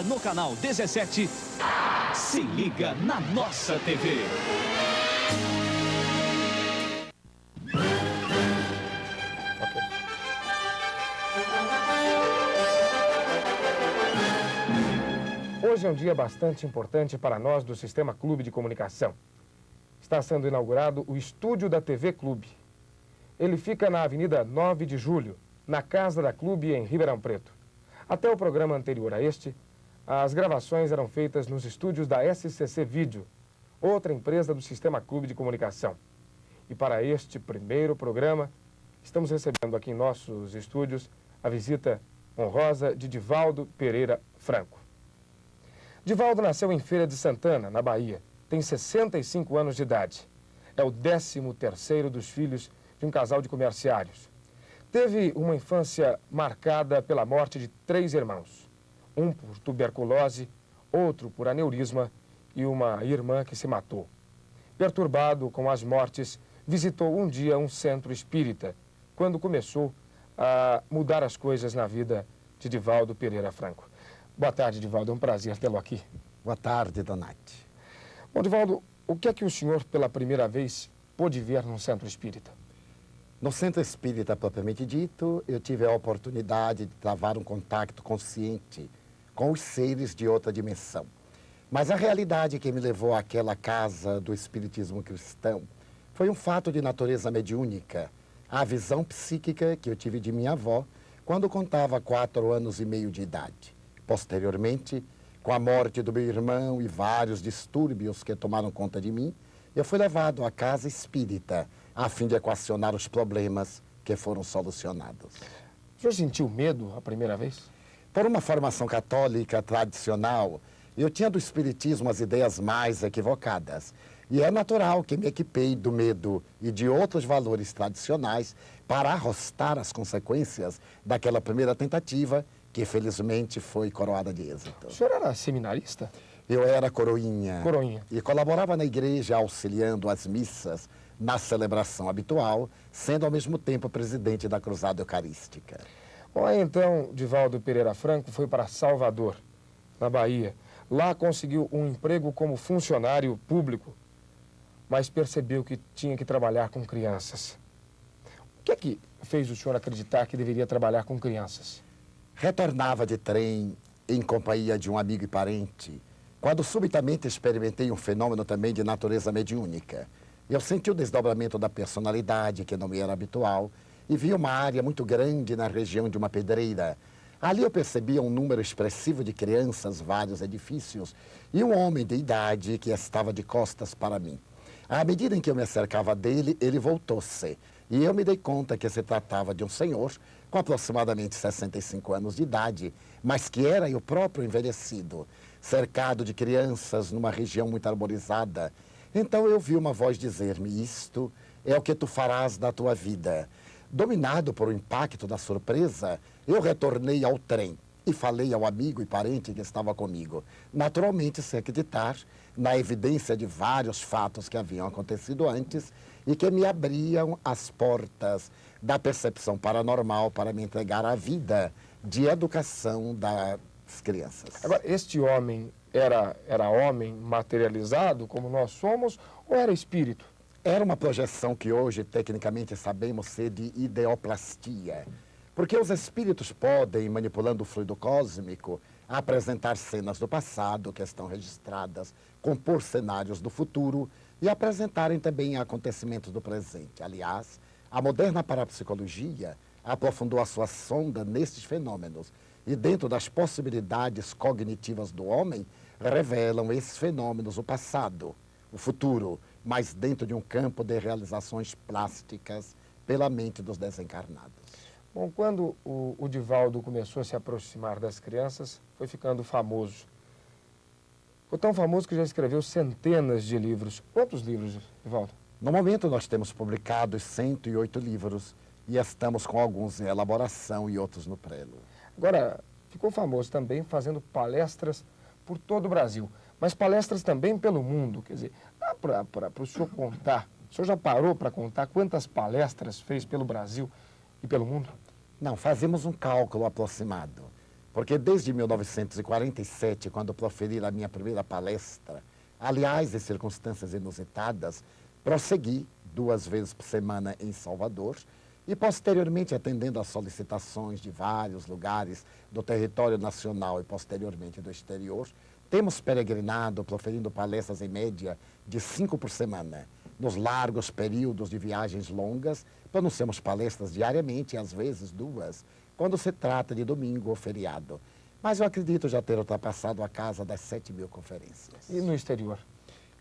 no canal 17. Se liga na nossa TV. Hoje é um dia bastante importante para nós do Sistema Clube de Comunicação. Está sendo inaugurado o estúdio da TV Clube. Ele fica na Avenida 9 de Julho, na Casa da Clube, em Ribeirão Preto. Até o programa anterior a este, as gravações eram feitas nos estúdios da SCC Vídeo, outra empresa do Sistema Clube de Comunicação. E para este primeiro programa, estamos recebendo aqui em nossos estúdios a visita honrosa de Divaldo Pereira Franco. Divaldo nasceu em Feira de Santana, na Bahia. Tem 65 anos de idade. É o 13º dos filhos de um casal de comerciários. Teve uma infância marcada pela morte de 3 irmãos. Um por tuberculose, outro por aneurisma e uma irmã que se matou. Perturbado com as mortes, visitou um dia um centro espírita, quando começou a mudar as coisas na vida de Divaldo Pereira Franco. Boa tarde, Divaldo. É um prazer tê-lo aqui. Boa tarde, Donati. Bom, Divaldo, o que é que o senhor, pela primeira vez, pôde ver num centro espírita? No centro espírita, propriamente dito, eu tive a oportunidade de travar um contato consciente com os seres de outra dimensão. Mas a realidade que me levou àquela casa do espiritismo cristão foi um fato de natureza mediúnica, a visão psíquica que eu tive de minha avó quando contava 4 anos e meio de idade. Posteriormente, com a morte do meu irmão e vários distúrbios que tomaram conta de mim, eu fui levado à casa espírita, a fim de equacionar os problemas que foram solucionados. O senhor sentiu medo a primeira vez? Por uma formação católica tradicional, eu tinha do espiritismo as ideias mais equivocadas. E é natural que me equipei do medo e de outros valores tradicionais para arrostar as consequências daquela primeira tentativa, que felizmente foi coroada de êxito. O senhor era seminarista? Eu era coroinha. Coroinha. E colaborava na igreja auxiliando as missas na celebração habitual, sendo ao mesmo tempo presidente da Cruzada Eucarística. Bom, aí então, Divaldo Pereira Franco foi para Salvador, na Bahia. Lá conseguiu um emprego como funcionário público, mas percebeu que tinha que trabalhar com crianças. O que é que fez o senhor acreditar que deveria trabalhar com crianças? Retornava de trem em companhia de um amigo e parente, quando subitamente experimentei um fenômeno também de natureza mediúnica. Eu senti o desdobramento da personalidade, que não me era habitual, e vi uma área muito grande na região de uma pedreira. Ali eu percebia um número expressivo de crianças, vários edifícios, e um homem de idade que estava de costas para mim. À medida em que eu me acercava dele, ele voltou-se, e eu me dei conta que se tratava de um senhor com aproximadamente 65 anos de idade, mas que era eu próprio envelhecido, cercado de crianças numa região muito arborizada. Então eu vi uma voz dizer-me: isto é o que tu farás da tua vida. Dominado por o impacto da surpresa, eu retornei ao trem e falei ao amigo e parente que estava comigo, naturalmente sem acreditar na evidência de vários fatos que haviam acontecido antes e que me abriam as portas da percepção paranormal para me entregar à vida de educação das crianças. Agora, este homem era homem materializado, como nós somos, ou era espírito? Era uma projeção que hoje, tecnicamente, sabemos ser de ideoplastia. Porque os espíritos podem, manipulando o fluido cósmico, apresentar cenas do passado que estão registradas, compor cenários do futuro e apresentarem também acontecimentos do presente. Aliás, a moderna parapsicologia aprofundou a sua sonda nestes fenômenos e, dentro das possibilidades cognitivas do homem, revelam esses fenômenos o passado, o futuro, mas dentro de um campo de realizações plásticas pela mente dos desencarnados. Bom, quando o Divaldo começou a se aproximar das crianças, foi ficando famoso. Foi tão famoso que já escreveu centenas de livros. Quantos livros, Divaldo? No momento, nós temos publicados 108 livros e estamos com alguns em elaboração e outros no prelo. Agora, ficou famoso também fazendo palestras por todo o Brasil, mas palestras também pelo mundo. Quer dizer, dá para o senhor contar, o senhor já parou para contar quantas palestras fez pelo Brasil e pelo mundo? Não, fazemos um cálculo aproximado. porque desde 1947, quando proferi a minha primeira palestra, aliás, em circunstâncias inusitadas, prossegui 2 vezes por semana em Salvador e, posteriormente, atendendo às solicitações de vários lugares do território nacional e, posteriormente, do exterior, temos peregrinado, proferindo palestras em média de 5 por semana. Nos largos períodos de viagens longas, pronunciamos palestras diariamente, e às vezes 2, quando se trata de domingo ou feriado. Mas eu acredito já ter ultrapassado a casa das 7.000 conferências. E no exterior?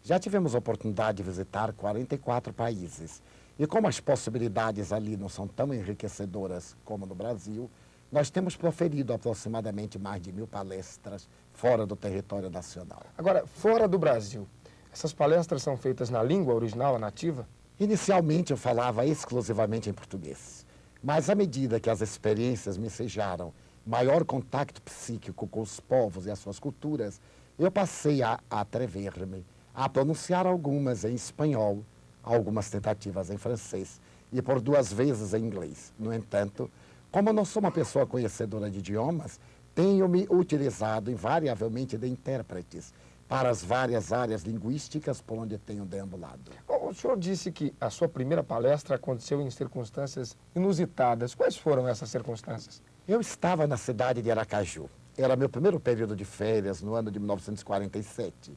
Já tivemos a oportunidade de visitar 44 países. E como as possibilidades ali não são tão enriquecedoras como no Brasil, nós temos proferido aproximadamente mais de 1.000 palestras fora do território nacional. Agora, fora do Brasil, essas palestras são feitas na língua original, a nativa? Inicialmente eu falava exclusivamente em português, mas à medida que as experiências me ensejaram maior contato psíquico com os povos e as suas culturas, eu passei a atrever-me a pronunciar algumas em espanhol, algumas tentativas em francês e por 2 vezes em inglês. No entanto, como eu não sou uma pessoa conhecedora de idiomas, tenho me utilizado invariavelmente de intérpretes para as várias áreas linguísticas por onde tenho deambulado. O senhor disse que a sua primeira palestra aconteceu em circunstâncias inusitadas. Quais foram essas circunstâncias? Eu estava na cidade de Aracaju. Era meu primeiro período de férias no ano de 1947.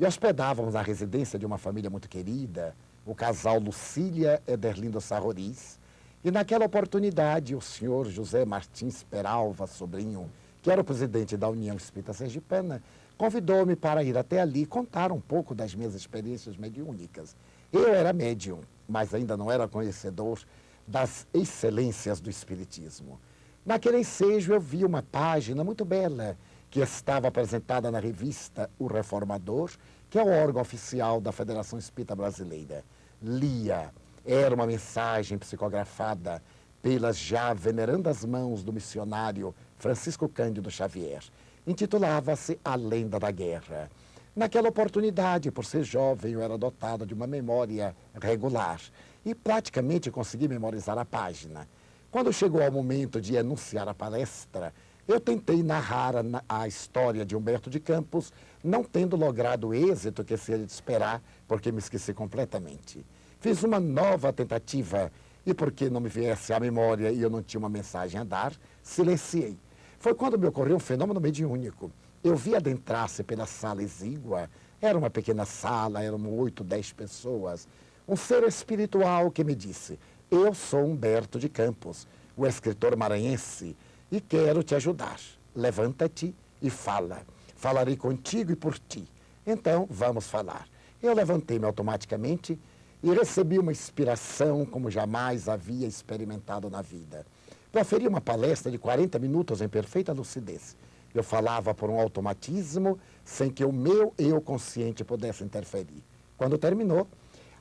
E hospedávamos na residência de uma família muito querida, o casal Lucília e Derlindo Sarroris. E naquela oportunidade, o senhor José Martins Peralva, sobrinho, que era o presidente da União Espírita Sergipana, convidou-me para ir até ali e contar um pouco das minhas experiências mediúnicas. Eu era médium, mas ainda não era conhecedor das excelências do Espiritismo. Naquele ensejo eu vi uma página muito bela que estava apresentada na revista O Reformador, que é o órgão oficial da Federação Espírita Brasileira. Lia, era uma mensagem psicografada pelas já venerandas mãos do missionário Francisco Cândido Xavier. Intitulava-se A Lenda da Guerra. Naquela oportunidade, por ser jovem, eu era dotado de uma memória regular e praticamente consegui memorizar a página. Quando chegou ao momento de enunciar a palestra, eu tentei narrar a história de Humberto de Campos, não tendo logrado o êxito que seria de esperar, porque me esqueci completamente. Fiz uma nova tentativa e, porque não me viesse à memória e eu não tinha uma mensagem a dar, silenciei. Foi quando me ocorreu um fenômeno mediúnico. Eu vi adentrar-se pela sala exígua, era uma pequena sala, eram 8, 10 pessoas, um ser espiritual que me disse: eu sou Humberto de Campos, o escritor maranhense, e quero te ajudar. Levanta-te e fala. Falarei contigo e por ti. Então, vamos falar. Eu levantei-me automaticamente e recebi uma inspiração como jamais havia experimentado na vida. Proferi uma palestra de 40 minutos em perfeita lucidez. Eu falava por um automatismo, sem que o meu eu consciente pudesse interferir. Quando terminou,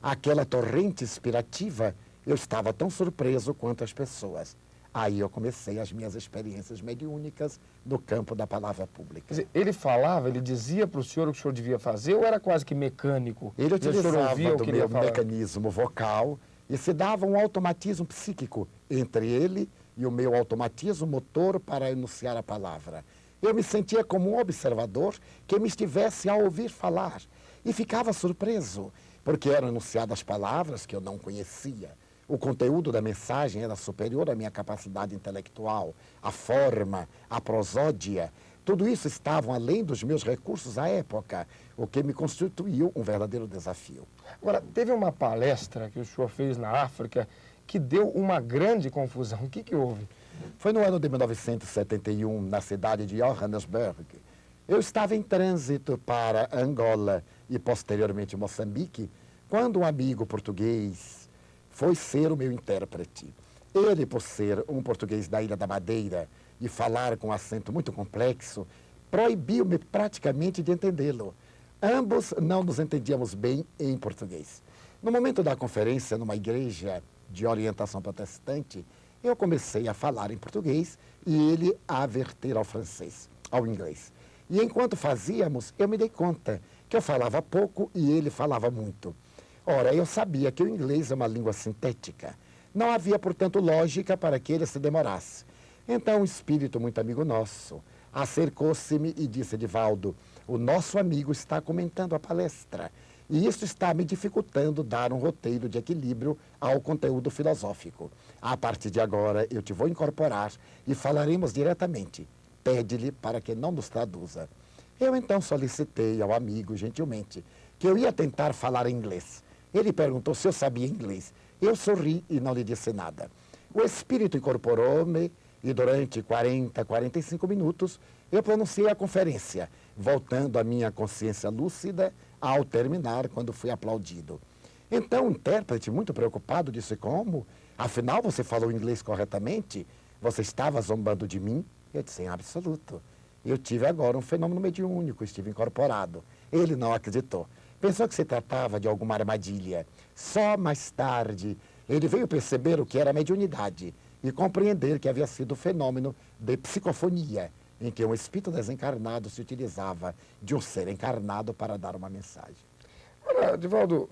aquela torrente inspirativa, eu estava tão surpreso quanto as pessoas. Aí eu comecei as minhas experiências mediúnicas no campo da palavra pública. Quer dizer, ele falava, ele dizia para o senhor o que o senhor devia fazer ou era quase que mecânico? Ele utilizava do que ele ia meu mecanismo vocal e se dava um automatismo psíquico entre ele e o meu automatismo motor para enunciar a palavra. Eu me sentia como um observador que me estivesse a ouvir falar e ficava surpreso, porque eram enunciadas palavras que eu não conhecia. O conteúdo da mensagem era superior à minha capacidade intelectual, a forma, a prosódia. Tudo isso estavam além dos meus recursos à época, o que me constituiu um verdadeiro desafio. Agora, teve uma palestra que o senhor fez na África que deu uma grande confusão. O que houve? Foi no ano de 1971, na cidade de Johannesburg. Eu estava em trânsito para Angola e posteriormente Moçambique, quando um amigo português foi ser o meu intérprete. Ele, por ser um português da Ilha da Madeira e falar com um acento muito complexo, proibiu-me praticamente de entendê-lo. Ambos não nos entendíamos bem em português. No momento da conferência, numa igreja de orientação protestante, eu comecei a falar em português e ele a verter ao francês, ao inglês. E enquanto fazíamos, eu me dei conta que eu falava pouco e ele falava muito. Ora, eu sabia que o inglês é uma língua sintética. Não havia, portanto, lógica para que ele se demorasse. Então, um espírito muito amigo nosso, acercou-se-me e disse: Edivaldo, o nosso amigo está comentando a palestra e isso está me dificultando dar um roteiro de equilíbrio ao conteúdo filosófico. A partir de agora eu te vou incorporar e falaremos diretamente. Pede-lhe para que não nos traduza. Eu então solicitei ao amigo, gentilmente, que eu ia tentar falar inglês. Ele perguntou se eu sabia inglês. Eu sorri e não lhe disse nada. O espírito incorporou-me e durante 45 minutos eu pronunciei a conferência, voltando à minha consciência lúcida ao terminar, quando fui aplaudido. Então o intérprete, muito preocupado, disse: como? Afinal, você falou inglês corretamente? Você estava zombando de mim? Eu disse: em absoluto. Eu tive agora um fenômeno mediúnico, estive incorporado. Ele não acreditou. Pensou que se tratava de alguma armadilha. Só mais tarde ele veio perceber o que era mediunidade e compreender que havia sido o fenômeno de psicofonia, em que um espírito desencarnado se utilizava de um ser encarnado para dar uma mensagem. Olha, Edivaldo,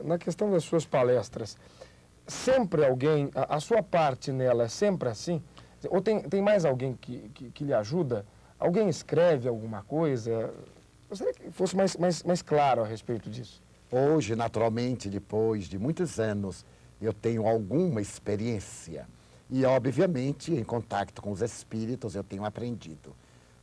na questão das suas palestras, sempre alguém, a sua parte nela é sempre assim? Ou tem mais alguém que lhe ajuda? Alguém escreve alguma coisa? Gostaria que fosse mais claro a respeito disso. Hoje, naturalmente, depois de muitos anos, eu tenho alguma experiência. E, obviamente, em contato com os espíritos, eu tenho aprendido.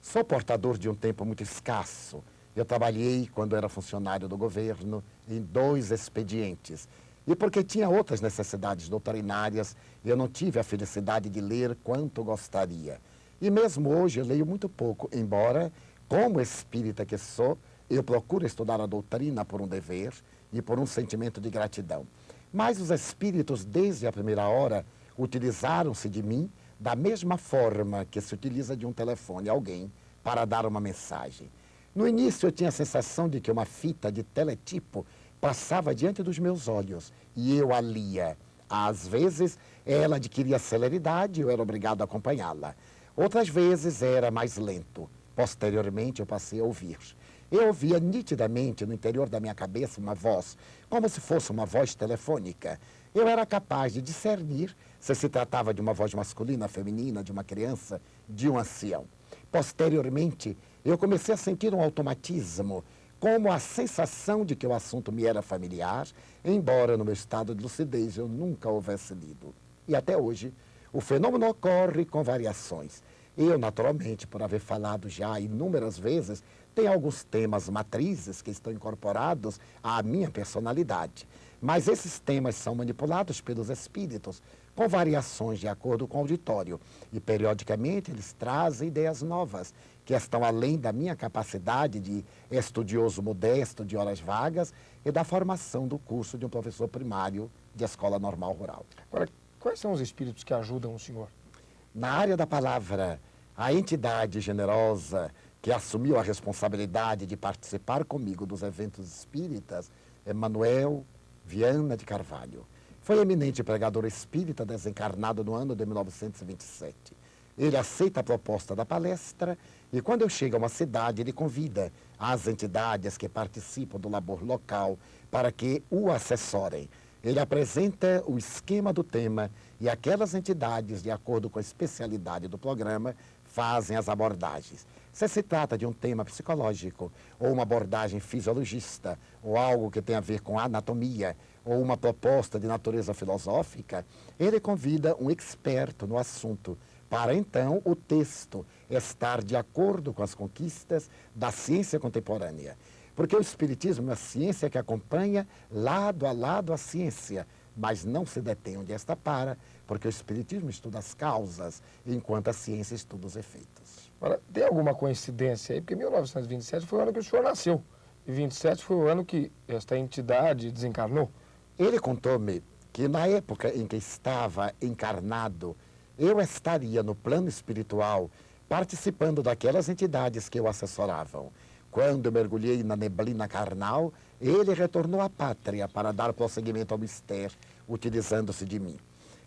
Sou portador de um tempo muito escasso. Eu trabalhei, quando era funcionário do governo, em 2 expedientes. E porque tinha outras necessidades doutrinárias, eu não tive a felicidade de ler quanto gostaria. E mesmo hoje eu leio muito pouco, embora, como espírita que sou, eu procuro estudar a doutrina por um dever e por um sentimento de gratidão. Mas os espíritos, desde a primeira hora, utilizaram-se de mim da mesma forma que se utiliza de um telefone a alguém para dar uma mensagem. No início eu tinha a sensação de que uma fita de teletipo passava diante dos meus olhos e eu a lia. Às vezes ela adquiria celeridade e eu era obrigado a acompanhá-la. Outras vezes era mais lento. Posteriormente eu passei a ouvir. Eu ouvia nitidamente no interior da minha cabeça uma voz, como se fosse uma voz telefônica. Eu era capaz de discernir se tratava de uma voz masculina, feminina, de uma criança, de um ancião. Posteriormente, eu comecei a sentir um automatismo, como a sensação de que o assunto me era familiar, embora no meu estado de lucidez eu nunca houvesse lido. E até hoje, o fenômeno ocorre com variações. Eu, naturalmente, por haver falado já inúmeras vezes, tenho alguns temas matrizes que estão incorporados à minha personalidade. Mas esses temas são manipulados pelos espíritos, com variações de acordo com o auditório. E, periodicamente, eles trazem ideias novas, que estão além da minha capacidade de estudioso modesto de horas vagas e da formação do curso de um professor primário de escola normal rural. Agora, quais são os espíritos que ajudam o senhor? Na área da palavra, a entidade generosa que assumiu a responsabilidade de participar comigo dos eventos espíritas é Manuel Viana de Carvalho. Foi eminente pregador espírita desencarnado no ano de 1927. Ele aceita a proposta da palestra e, quando eu chego a uma cidade, ele convida as entidades que participam do labor local para que o assessorem. Ele apresenta o esquema do tema e aquelas entidades, de acordo com a especialidade do programa, fazem as abordagens. Se trata de um tema psicológico, ou uma abordagem fisiologista, ou algo que tem a ver com anatomia, ou uma proposta de natureza filosófica, ele convida um experto no assunto, para então o texto estar de acordo com as conquistas da ciência contemporânea. Porque o Espiritismo é uma ciência que acompanha lado a lado a ciência, mas não se detém onde esta para, porque o Espiritismo estuda as causas, enquanto a ciência estuda os efeitos. Agora, tem alguma coincidência aí? Porque 1927 foi o ano que o senhor nasceu, e 27 foi o ano que esta entidade desencarnou. Ele contou-me que na época em que estava encarnado, eu estaria no plano espiritual participando daquelas entidades que o assessoravam. Quando eu mergulhei na neblina carnal, ele retornou à pátria para dar prosseguimento ao mistério, utilizando-se de mim.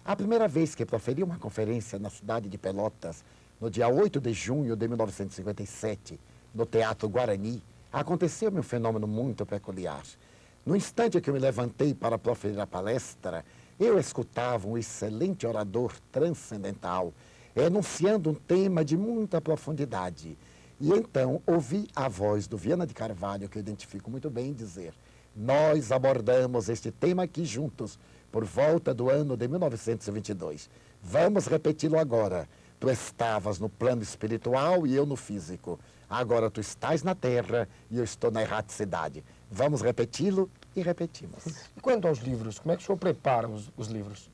A primeira vez que proferi uma conferência na cidade de Pelotas, no dia 8 de junho de 1957, no Teatro Guarani, aconteceu-me um fenômeno muito peculiar. No instante em que eu me levantei para proferir a palestra, eu escutava um excelente orador transcendental, enunciando um tema de muita profundidade. E então ouvi a voz do Viana de Carvalho, que eu identifico muito bem, dizer: nós abordamos este tema aqui juntos, por volta do ano de 1922. Vamos repeti-lo agora. Tu estavas no plano espiritual e eu no físico. Agora tu estás na terra e eu estou na erraticidade. Vamos repeti-lo e repetimos. E quanto aos livros, como é que o senhor prepara os livros?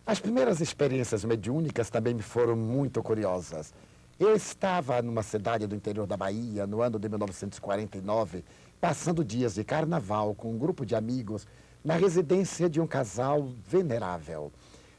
As primeiras experiências mediúnicas também me foram muito curiosas. Eu estava numa cidade do interior da Bahia, no ano de 1949, passando dias de carnaval com um grupo de amigos na residência de um casal venerável.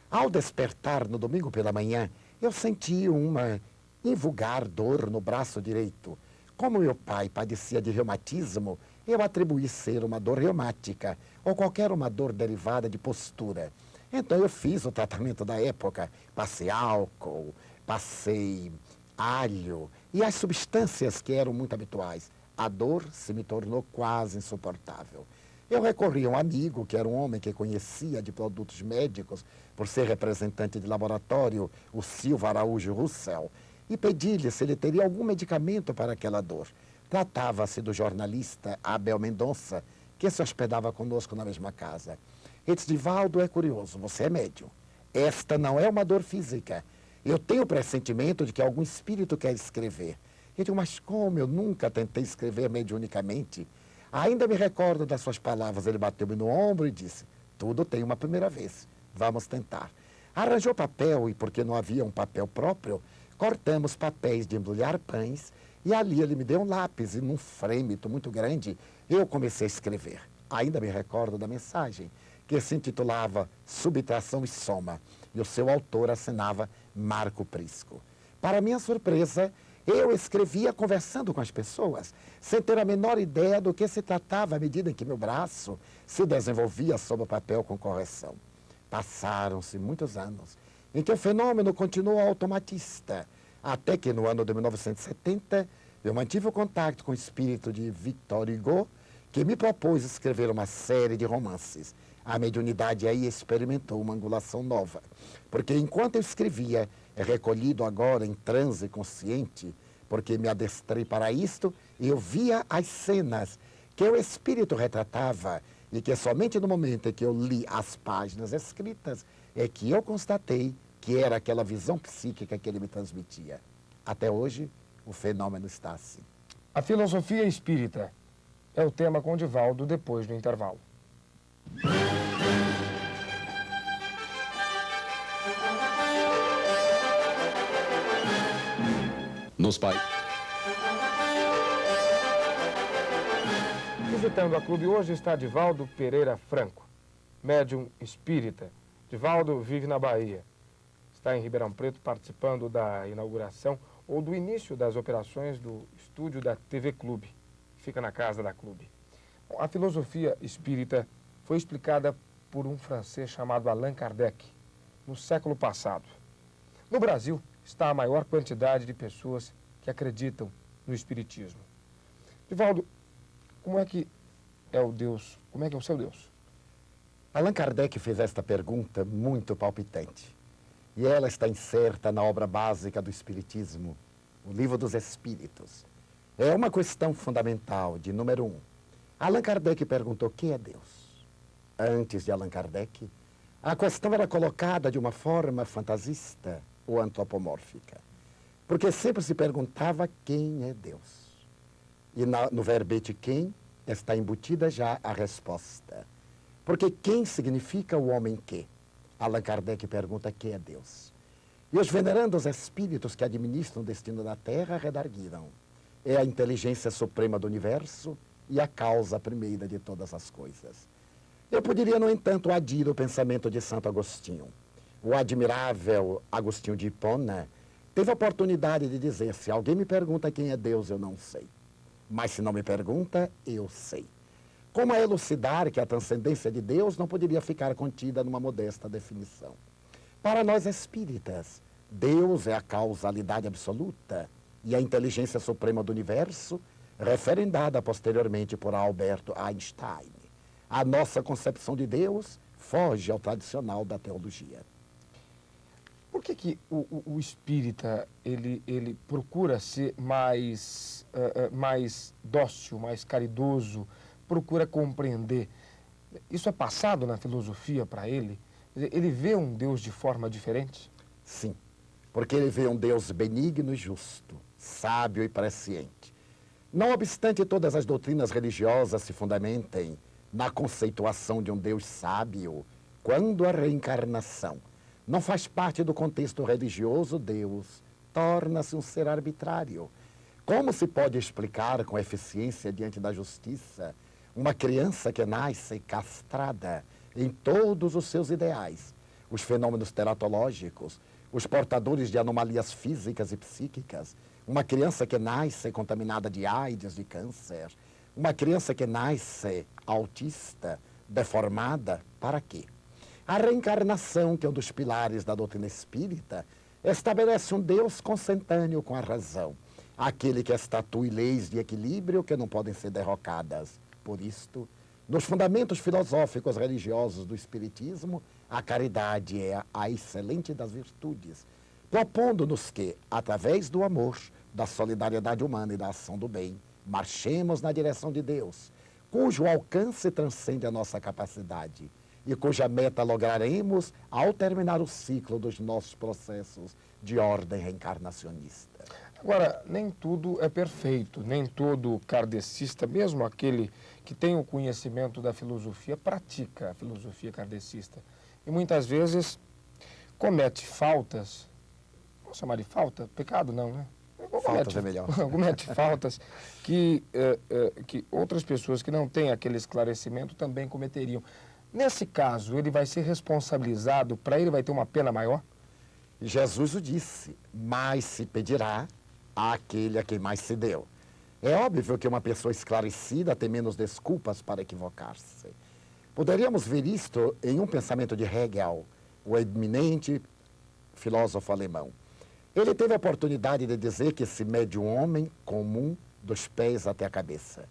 Ao despertar no domingo pela manhã, eu senti uma invulgar dor no braço direito. Como meu pai padecia de reumatismo, eu atribuí ser uma dor reumática ou qualquer uma dor derivada de postura. Então eu fiz o tratamento da época, passei álcool, passei alho e as substâncias que eram muito habituais. A dor se me tornou quase insuportável. Eu recorri a um amigo, que era um homem que conhecia de produtos médicos, por ser representante de laboratório, o Silva Araújo Russell, e pedi-lhe se ele teria algum medicamento para aquela dor. Tratava-se do jornalista Abel Mendonça, que se hospedava conosco na mesma casa. Ele disse: Divaldo, é curioso, você é médium. Esta não é uma dor física. Eu tenho o pressentimento de que algum espírito quer escrever. Eu digo: mas como? Eu nunca tentei escrever mediunicamente. Ainda me recordo das suas palavras. Ele bateu-me no ombro e disse: tudo tem uma primeira vez. Vamos tentar. Arranjou papel e, porque não havia um papel próprio, cortamos papéis de embrulhar pães e ali ele me deu um lápis e num frêmito muito grande eu comecei a escrever. Ainda me recordo da mensagem, que se intitulava Subtração e Soma, e o seu autor assinava Marco Prisco. Para minha surpresa, eu escrevia conversando com as pessoas, sem ter a menor ideia do que se tratava à medida em que meu braço se desenvolvia sob o papel com correção. Passaram-se muitos anos em que o fenômeno continuou automatista, até que no ano de 1970 eu mantive o contato com o espírito de Victor Hugo, que me propôs escrever uma série de romances. A mediunidade aí experimentou uma angulação nova, porque enquanto eu escrevia, recolhido agora em transe consciente, porque me adestrei para isto, eu via as cenas que o espírito retratava e que somente no momento em que eu li as páginas escritas é que eu constatei que era aquela visão psíquica que ele me transmitia. Até hoje, o fenômeno está assim. A filosofia espírita é o tema com Divaldo depois do intervalo. Nos Pai. Visitando a clube hoje está Divaldo Pereira Franco, médium espírita. Divaldo vive na Bahia. Está em Ribeirão Preto participando da inauguração ou do início das operações do estúdio da TV Clube, que fica na casa da clube. A filosofia espírita foi explicada por um francês chamado Allan Kardec, no século passado. No Brasil está a maior quantidade de pessoas que acreditam no espiritismo. Divaldo, como é que é o Deus? Como é que é o seu Deus? Allan Kardec fez esta pergunta muito palpitante. E ela está inserta na obra básica do Espiritismo, o Livro dos Espíritos. É uma questão fundamental, de número 1. Allan Kardec perguntou: o que é Deus? Antes de Allan Kardec, a questão era colocada de uma forma fantasista ou antropomórfica. Porque sempre se perguntava quem é Deus. E no verbete quem está embutida já a resposta. Porque quem significa o homem que? Allan Kardec pergunta: quem é Deus? E os venerandos espíritos que administram o destino da Terra redarguiram: é a inteligência suprema do universo e a causa primeira de todas as coisas. Eu poderia, no entanto, adir o pensamento de Santo Agostinho. O admirável Agostinho de Hipona teve a oportunidade de dizer: se alguém me pergunta quem é Deus, eu não sei. Mas se não me pergunta, eu sei. Como a elucidar que a transcendência de Deus não poderia ficar contida numa modesta definição. Para nós espíritas, Deus é a causalidade absoluta e a inteligência suprema do universo, referendada posteriormente por Alberto Einstein. A nossa concepção de Deus foge ao tradicional da teologia. Por que o espírita ele procura ser mais dócil, mais caridoso, procura compreender? Isso é passado na filosofia para ele? Ele vê um Deus de forma diferente? Sim, porque ele vê um Deus benigno e justo, sábio e presciente. Não obstante todas as doutrinas religiosas se fundamentem na conceituação de um Deus sábio, quando a reencarnação não faz parte do contexto religioso, Deus torna-se um ser arbitrário. Como se pode explicar com eficiência diante da justiça uma criança que nasce castrada em todos os seus ideais, os fenômenos teratológicos, os portadores de anomalias físicas e psíquicas, uma criança que nasce contaminada de AIDS, de câncer, uma criança que nasce autista, deformada, para quê? A reencarnação, que é um dos pilares da doutrina espírita, estabelece um Deus consentâneo com a razão, aquele que estatui leis de equilíbrio que não podem ser derrocadas. Por isto, nos fundamentos filosóficos religiosos do Espiritismo, a caridade é a excelente das virtudes, propondo-nos que, através do amor, da solidariedade humana e da ação do bem, marchemos na direção de Deus, cujo alcance transcende a nossa capacidade e cuja meta lograremos ao terminar o ciclo dos nossos processos de ordem reencarnacionista. Agora, nem tudo é perfeito, nem todo kardecista, mesmo aquele que tem o conhecimento da filosofia, pratica a filosofia kardecista. E muitas vezes comete faltas, vamos chamar de falta? Pecado não, né? Faltas é melhor. Comete faltas que outras pessoas que não têm aquele esclarecimento também cometeriam. Nesse caso, ele vai ser responsabilizado, para ele vai ter uma pena maior? Jesus o disse, mais se pedirá àquele a quem mais se deu. É óbvio que uma pessoa esclarecida tem menos desculpas para equivocar-se. Poderíamos ver isto em um pensamento de Hegel, o eminente filósofo alemão. Ele teve a oportunidade de dizer que se mede um homem comum dos pés até a cabeça.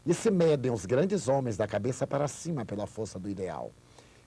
E se medem os grandes homens da cabeça para cima pela força do ideal.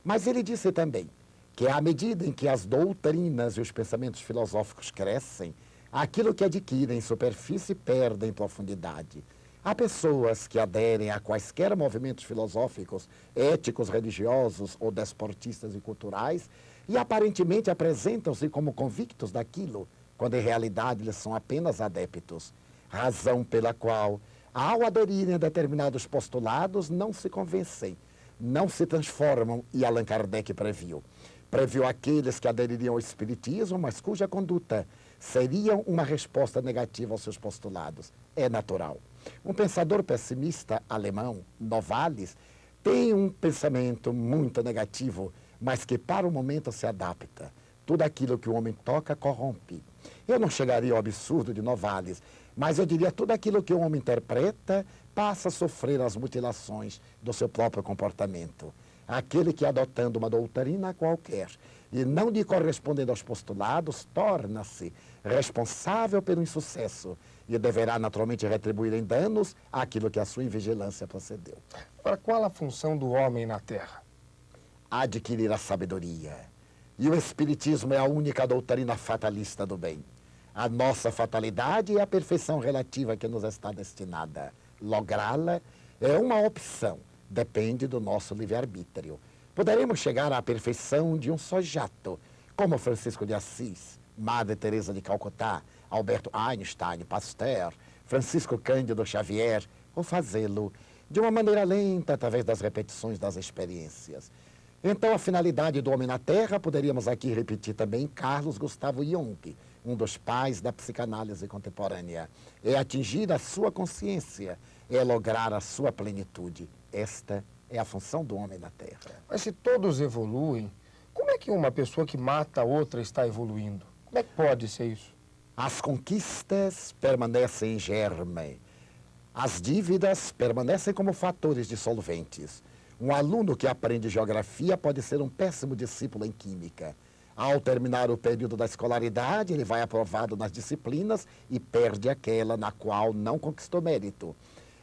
Mas ele disse também que à medida em que as doutrinas e os pensamentos filosóficos crescem, aquilo que adquirem em superfície perde em profundidade. Há pessoas que aderem a quaisquer movimentos filosóficos, éticos, religiosos ou desportistas e culturais e aparentemente apresentam-se como convictos daquilo, quando em realidade eles são apenas adeptos. Razão pela qual, ao aderirem a determinados postulados, não se convencem, não se transformam, e Allan Kardec previu. Previu aqueles que adeririam ao Espiritismo, mas cuja conduta seria uma resposta negativa aos seus postulados. É natural. Um pensador pessimista alemão, Novalis, tem um pensamento muito negativo, mas que para o momento se adapta. Tudo aquilo que o homem toca corrompe. Eu não chegaria ao absurdo de Novalis, mas eu diria tudo aquilo que o homem interpreta passa a sofrer as mutilações do seu próprio comportamento. Aquele que, adotando uma doutrina qualquer e não lhe correspondendo aos postulados, torna-se responsável pelo insucesso e deverá naturalmente retribuir em danos aquilo que a sua invigilância procedeu. Agora, qual a função do homem na Terra? Adquirir a sabedoria. E o Espiritismo é a única doutrina fatalista do bem. A nossa fatalidade é a perfeição relativa que nos está destinada. Lográ-la é uma opção, depende do nosso livre-arbítrio. Poderemos chegar à perfeição de um só jato, como Francisco de Assis, Madre Teresa de Calcutá, Alberto Einstein, Pasteur, Francisco Cândido Xavier, ou fazê-lo de uma maneira lenta, através das repetições das experiências. Então, a finalidade do homem na Terra, poderíamos aqui repetir também Carlos Gustavo Jung, um dos pais da psicanálise contemporânea, é atingir a sua consciência, é lograr a sua plenitude. Esta é a função do homem na Terra. Mas se todos evoluem, como é que uma pessoa que mata a outra está evoluindo? Como é que pode ser isso? As conquistas permanecem em germe. As dívidas permanecem como fatores dissolventes. Um aluno que aprende geografia pode ser um péssimo discípulo em química. Ao terminar o período da escolaridade, ele vai aprovado nas disciplinas e perde aquela na qual não conquistou mérito.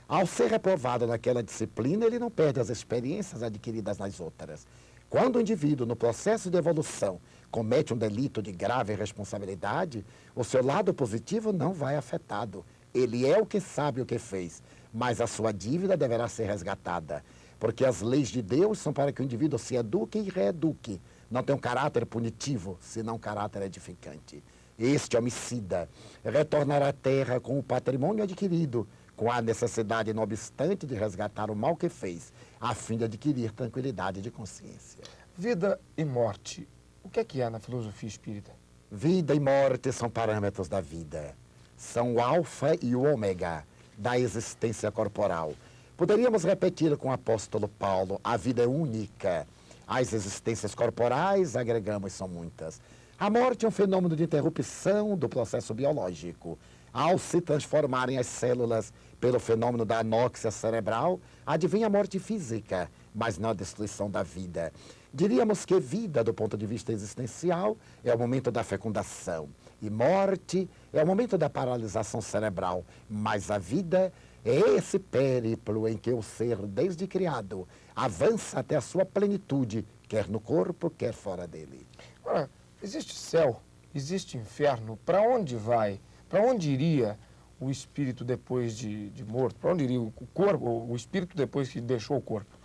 Ao ser reprovado naquela disciplina, ele não perde as experiências adquiridas nas outras. Quando o indivíduo, no processo de evolução, comete um delito de grave responsabilidade, o seu lado positivo não vai afetado. Ele é o que sabe o que fez, mas a sua dívida deverá ser resgatada. Porque as leis de Deus são para que o indivíduo se eduque e reeduque. Não tem um caráter punitivo, senão um caráter edificante. Este homicida retornará à terra com o patrimônio adquirido, com a necessidade, não obstante, de resgatar o mal que fez, a fim de adquirir tranquilidade de consciência. Vida e morte. O que é na filosofia espírita? Vida e morte são parâmetros da vida. São o alfa e o ômega da existência corporal. Poderíamos repetir com o apóstolo Paulo: a vida é única. As existências corporais, agregamos, são muitas. A morte é um fenômeno de interrupção do processo biológico. Ao se transformarem as células pelo fenômeno da anóxia cerebral, advém a morte física, mas não a destruição da vida. Diríamos que vida, do ponto de vista existencial, é o momento da fecundação. E morte é o momento da paralisação cerebral. Mas a vida é esse périplo em que o ser, desde criado, avança até a sua plenitude, quer no corpo, quer fora dele. Ora, existe céu, existe inferno. Para onde vai? Para onde iria o espírito depois de morto? Para onde iria o corpo, o espírito depois que deixou o corpo?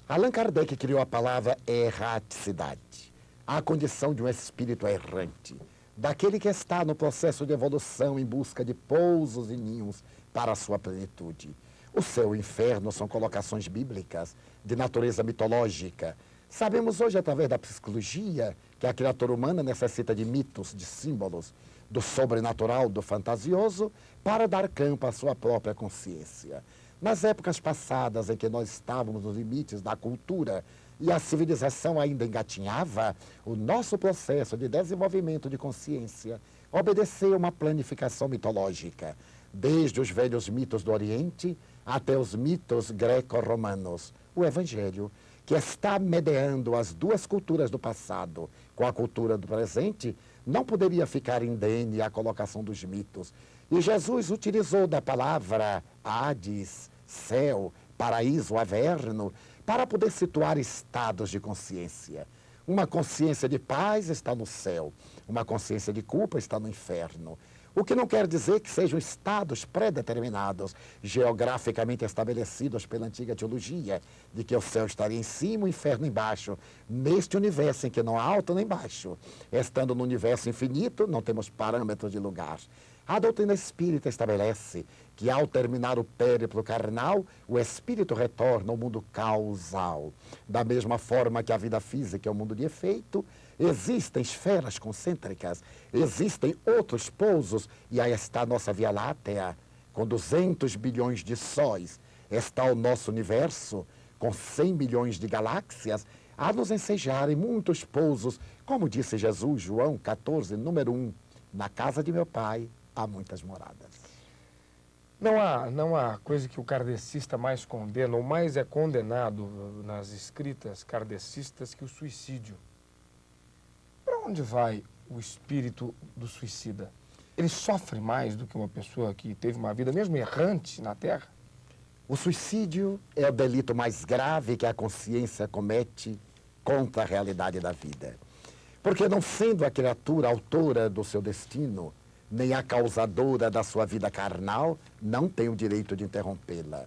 Allan Kardec criou a palavra erraticidade, a condição de um espírito errante, daquele que está no processo de evolução em busca de pousos e ninhos para a sua plenitude. O céu e o inferno são colocações bíblicas de natureza mitológica. Sabemos hoje, através da psicologia, que a criatura humana necessita de mitos, de símbolos, do sobrenatural, do fantasioso, para dar campo à sua própria consciência. Nas épocas passadas em que nós estávamos nos limites da cultura e a civilização ainda engatinhava, o nosso processo de desenvolvimento de consciência obedeceu a uma planificação mitológica, desde os velhos mitos do Oriente até os mitos greco-romanos. O Evangelho, que está mediando as duas culturas do passado com a cultura do presente, não poderia ficar indene à colocação dos mitos. E Jesus utilizou da palavra Hades, céu, paraíso, averno, para poder situar estados de consciência. Uma consciência de paz está no céu, uma consciência de culpa está no inferno. O que não quer dizer que sejam estados pré-determinados, geograficamente estabelecidos pela antiga teologia, de que o céu estaria em cima e o inferno embaixo, neste universo em que não há alto nem baixo. Estando no universo infinito, não temos parâmetros de lugar. A doutrina espírita estabelece que, ao terminar o périplo carnal, o espírito retorna ao mundo causal. Da mesma forma que a vida física é um mundo de efeito, existem esferas concêntricas, existem outros pousos, e aí está a nossa Via Láctea, com 200 bilhões de sóis. Está o nosso universo, com 100 milhões de galáxias, a nos ensejarem muitos pousos, como disse Jesus, João 14, número 1, na casa de meu Pai há muitas moradas. Não há coisa que o kardecista mais condena, ou mais é condenado nas escritas kardecistas, que o suicídio. Para onde vai o espírito do suicida? Ele sofre mais do que uma pessoa que teve uma vida mesmo errante na Terra? O suicídio é o delito mais grave que a consciência comete contra a realidade da vida. Porque, não sendo a criatura autora do seu destino, nem a causadora da sua vida carnal, não tem o direito de interrompê-la.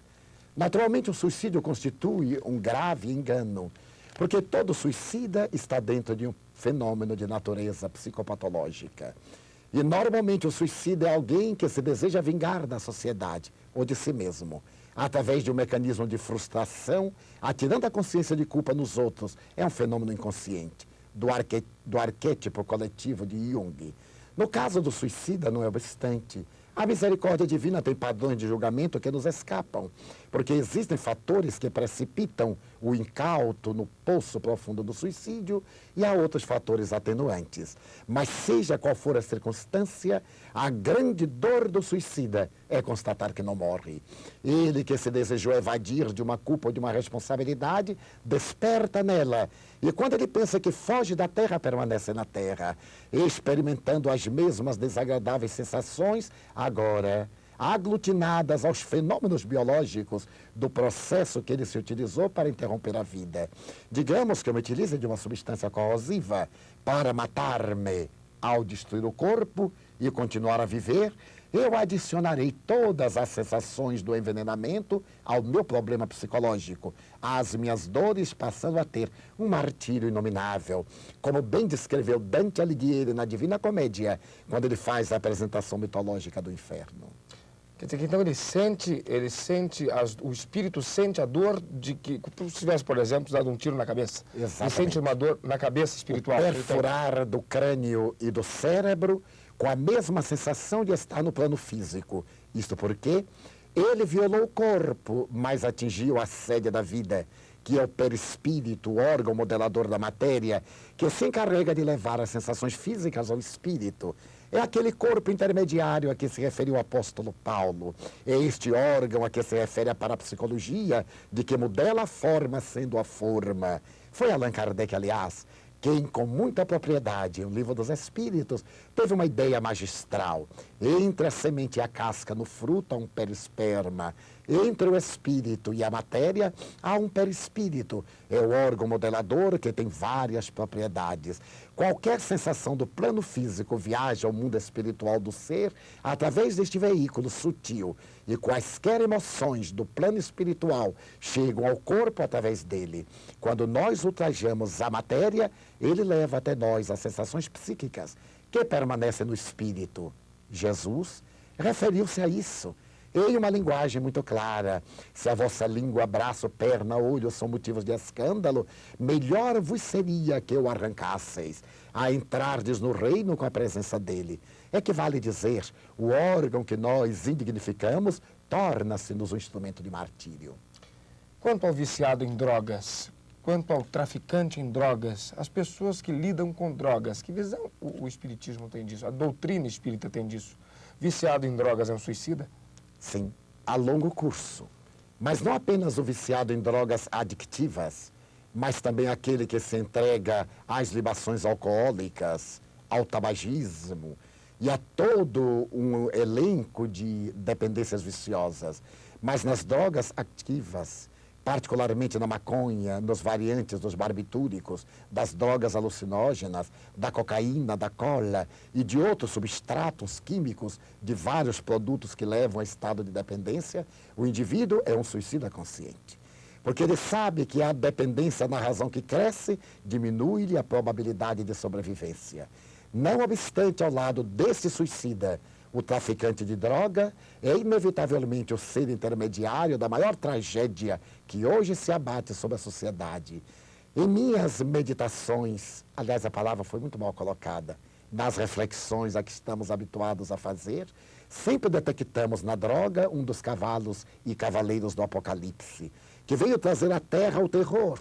Naturalmente, o suicídio constitui um grave engano, porque todo suicida está dentro de um fenômeno de natureza psicopatológica. E, normalmente, o suicida é alguém que se deseja vingar da sociedade ou de si mesmo, através de um mecanismo de frustração, atirando a consciência de culpa nos outros. É um fenômeno inconsciente, do arquétipo coletivo de Jung. No caso do suicida, não é obstante, a misericórdia divina tem padrões de julgamento que nos escapam, porque existem fatores que precipitam o incauto no poço profundo do suicídio e há outros fatores atenuantes. Mas seja qual for a circunstância, a grande dor do suicida é constatar que não morre. Ele que se desejou evadir de uma culpa ou de uma responsabilidade, desperta nela. E quando ele pensa que foge da terra, permanece na terra, experimentando as mesmas desagradáveis sensações. Agora, aglutinadas aos fenômenos biológicos do processo que ele se utilizou para interromper a vida. Digamos que eu me utilize de uma substância corrosiva para matar-me ao destruir o corpo e continuar a viver, eu adicionarei todas as sensações do envenenamento ao meu problema psicológico, às minhas dores passando a ter um martírio inominável. Como bem descreveu Dante Alighieri na Divina Comédia, quando ele faz a apresentação mitológica do inferno. Quer dizer que então o espírito sente a dor de que, se tivesse, por exemplo, dado um tiro na cabeça. Exatamente. Ele sente uma dor na cabeça espiritual. O perfurar do crânio e do cérebro com a mesma sensação de estar no plano físico. Isto porque ele violou o corpo, mas atingiu a sede da vida, que é o perispírito, o órgão modelador da matéria, que se encarrega de levar as sensações físicas ao espírito. É aquele corpo intermediário a que se referiu o apóstolo Paulo. É este órgão a que se refere a parapsicologia, de que modela a forma sendo a forma. Foi Allan Kardec, aliás, quem, com muita propriedade, o Livro dos Espíritos, teve uma ideia magistral. Entre a semente e a casca, no fruto, há um perisperma. Entre o espírito e a matéria, há um perispírito. É o órgão modelador que tem várias propriedades. Qualquer sensação do plano físico viaja ao mundo espiritual do ser através deste veículo sutil. E quaisquer emoções do plano espiritual chegam ao corpo através dele. Quando nós ultrajamos a matéria, ele leva até nós as sensações psíquicas que permanecem no espírito. Jesus referiu-se a isso em uma linguagem muito clara. Se a vossa língua, braço, perna, olho são motivos de escândalo, melhor vos seria que o arrancasseis, a entrardes no reino com a presença dele. É que vale dizer, o órgão que nós indignificamos torna-se-nos um instrumento de martírio. Quanto ao viciado em drogas, quanto ao traficante em drogas, as pessoas que lidam com drogas, que visão o espiritismo tem disso? A doutrina espírita tem disso? Viciado em drogas é um suicida? Sim, a longo curso. Mas não apenas o viciado em drogas adictivas, mas também aquele que se entrega às libações alcoólicas, ao tabagismo e a todo um elenco de dependências viciosas. Mas nas drogas ativas, particularmente na maconha, nos variantes dos barbitúricos, das drogas alucinógenas, da cocaína, da cola e de outros substratos químicos de vários produtos que levam a estado de dependência, o indivíduo é um suicida consciente. Porque ele sabe que a dependência na razão que cresce diminui-lhe a probabilidade de sobrevivência. Não obstante, ao lado desse suicida, o traficante de droga é inevitavelmente o ser intermediário da maior tragédia que hoje se abate sobre a sociedade. Em minhas meditações, aliás, a palavra foi muito mal colocada, nas reflexões a que estamos habituados a fazer, sempre detectamos na droga um dos cavalos e cavaleiros do Apocalipse, que veio trazer à terra o terror.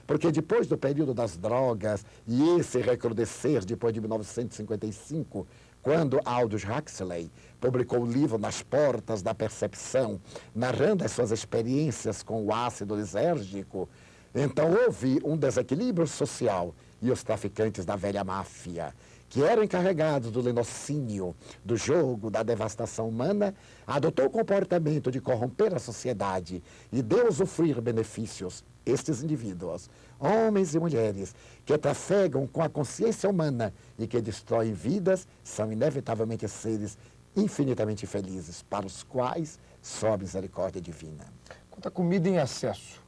Porque depois do período das drogas e esse recrudescer depois de 1955, quando Aldous Huxley publicou o livro Nas Portas da Percepção, narrando as suas experiências com o ácido lisérgico, então houve um desequilíbrio social e os traficantes da velha máfia, que eram encarregados do linocínio, do jogo, da devastação humana, adotou o comportamento de corromper a sociedade e de usufruir benefícios. Estes indivíduos, homens e mulheres, que trafegam com a consciência humana e que destroem vidas, são inevitavelmente seres infinitamente felizes, para os quais só a misericórdia divina. Quanto à comida em excesso.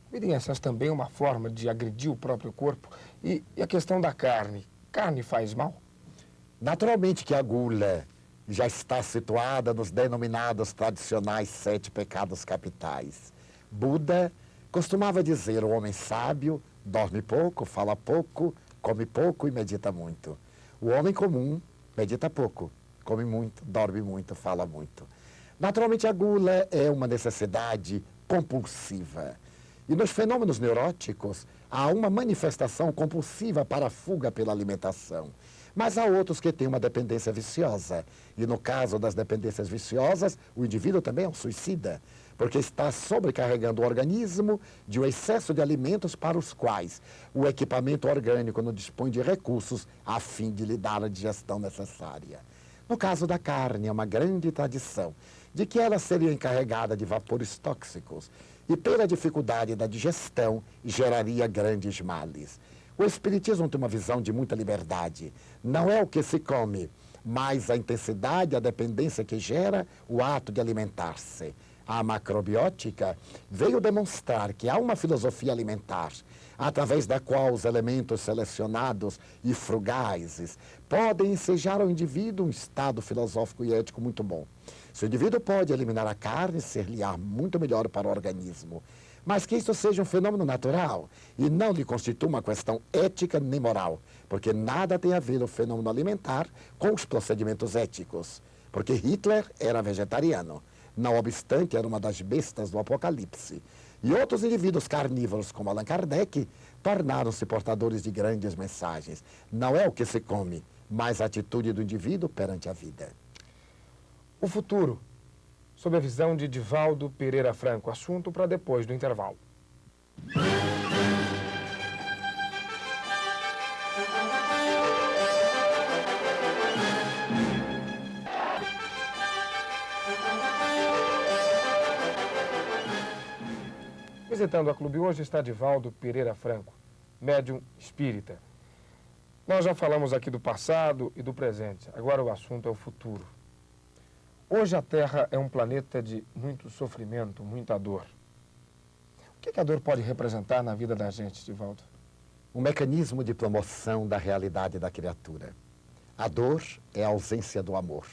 Comida em excesso também é uma forma de agredir o próprio corpo. E a questão da carne. Carne faz mal? Naturalmente que a gula já está situada nos denominados tradicionais 7 pecados capitais. Buda costumava dizer: o homem sábio dorme pouco, fala pouco, come pouco e medita muito. O homem comum medita pouco, come muito, dorme muito, fala muito. Naturalmente, a gula é uma necessidade compulsiva. E nos fenômenos neuróticos, há uma manifestação compulsiva para a fuga pela alimentação. Mas há outros que têm uma dependência viciosa. E no caso das dependências viciosas, o indivíduo também é um suicida, porque está sobrecarregando o organismo de um excesso de alimentos para os quais o equipamento orgânico não dispõe de recursos a fim de lhe dar a digestão necessária. No caso da carne, é uma grande tradição de que ela seria encarregada de vapores tóxicos e, pela dificuldade da digestão, geraria grandes males. O Espiritismo tem uma visão de muita liberdade. Não é o que se come, mas a intensidade, a dependência que gera o ato de alimentar-se. A macrobiótica veio demonstrar que há uma filosofia alimentar, através da qual os elementos selecionados e frugais podem ensejar ao indivíduo um estado filosófico e ético muito bom. Se o indivíduo pode eliminar a carne, ser-lhe-á muito melhor para o organismo. Mas que isso seja um fenômeno natural e não lhe constitua uma questão ética nem moral, porque nada tem a ver o fenômeno alimentar com os procedimentos éticos. Porque Hitler era vegetariano, não obstante era uma das bestas do Apocalipse. E outros indivíduos carnívoros, como Allan Kardec, tornaram-se portadores de grandes mensagens. Não é o que se come, mas a atitude do indivíduo perante a vida. O futuro, sob a visão de Divaldo Pereira Franco. Assunto para depois do intervalo. Visitando a Clube hoje está Divaldo Pereira Franco, médium espírita. Nós já falamos aqui do passado e do presente, agora o assunto é o futuro. Hoje a Terra é um planeta de muito sofrimento, muita dor. O que a dor pode representar na vida da gente, Divaldo? Um mecanismo de promoção da realidade da criatura. A dor é a ausência do amor.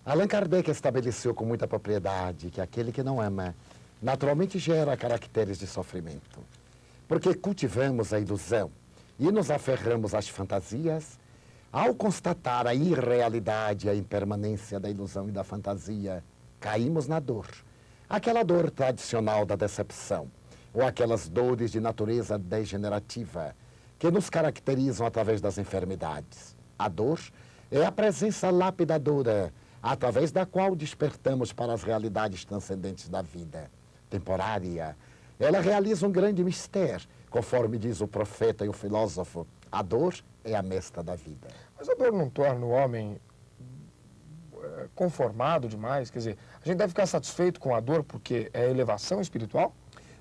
Allan Kardec estabeleceu com muita propriedade que aquele que não ama naturalmente gera caracteres de sofrimento. Porque cultivamos a ilusão e nos aferramos às fantasias, ao constatar a irrealidade e a impermanência da ilusão e da fantasia, caímos na dor. Aquela dor tradicional da decepção, ou aquelas dores de natureza degenerativa, que nos caracterizam através das enfermidades. A dor é a presença lapidadora, através da qual despertamos para as realidades transcendentes da vida. Temporária, ela realiza um grande mistério, conforme diz o profeta e o filósofo. A dor é a mestra da vida. Mas a dor não torna o homem conformado demais? Quer dizer, a gente deve ficar satisfeito com a dor porque é elevação espiritual?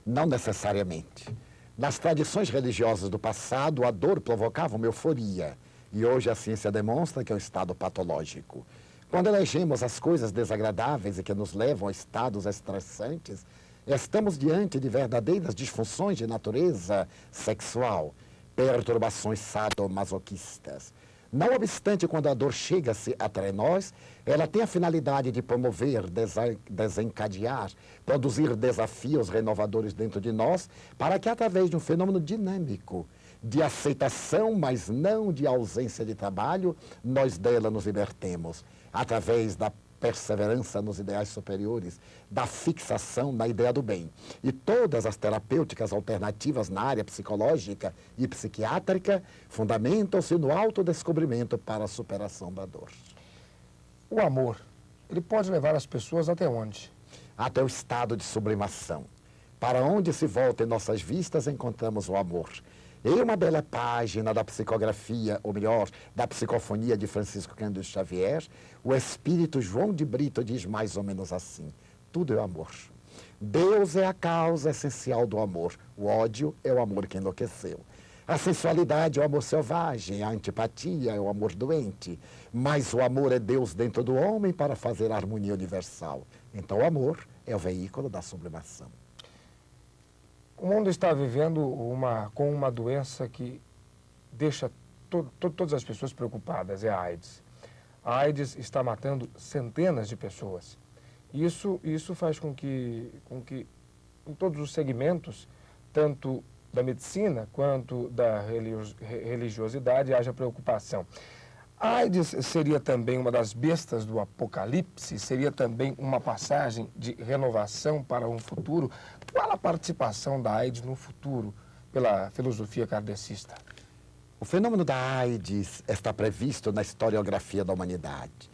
Não necessariamente. Nas tradições religiosas do passado, a dor provocava uma euforia. E hoje a ciência demonstra que é um estado patológico. Quando elegemos as coisas desagradáveis e que nos levam a estados estressantes, estamos diante de verdadeiras disfunções de natureza sexual, perturbações sadomasoquistas. Não obstante, quando a dor chega-se até nós, ela tem a finalidade de promover, desencadear, produzir desafios renovadores dentro de nós, para que, através de um fenômeno dinâmico, de aceitação, mas não de ausência de trabalho, nós dela nos libertemos, através da perseverança nos ideais superiores, da fixação na ideia do bem. E todas as terapêuticas alternativas na área psicológica e psiquiátrica fundamentam-se no autodescobrimento para a superação da dor. O amor, ele pode levar as pessoas até onde? Até o estado de sublimação. Para onde se volta em nossas vistas, encontramos o amor. Em uma bela página da psicografia, ou melhor, da psicofonia de Francisco Cândido Xavier, o espírito João de Brito diz mais ou menos assim: tudo é amor. Deus é a causa essencial do amor. O ódio é o amor que enlouqueceu. A sensualidade é o amor selvagem, a antipatia é o amor doente. Mas o amor é Deus dentro do homem para fazer a harmonia universal. Então o amor é o veículo da sublimação. O mundo está vivendo com uma doença que deixa todas as pessoas preocupadas, é a AIDS. A AIDS está matando centenas de pessoas. Isso faz com que em todos os segmentos, tanto da medicina quanto da religiosidade, haja preocupação. A AIDS seria também uma das bestas do Apocalipse? Seria também uma passagem de renovação para um futuro? Qual a participação da AIDS no futuro pela filosofia kardecista? O fenômeno da AIDS está previsto na historiografia da humanidade.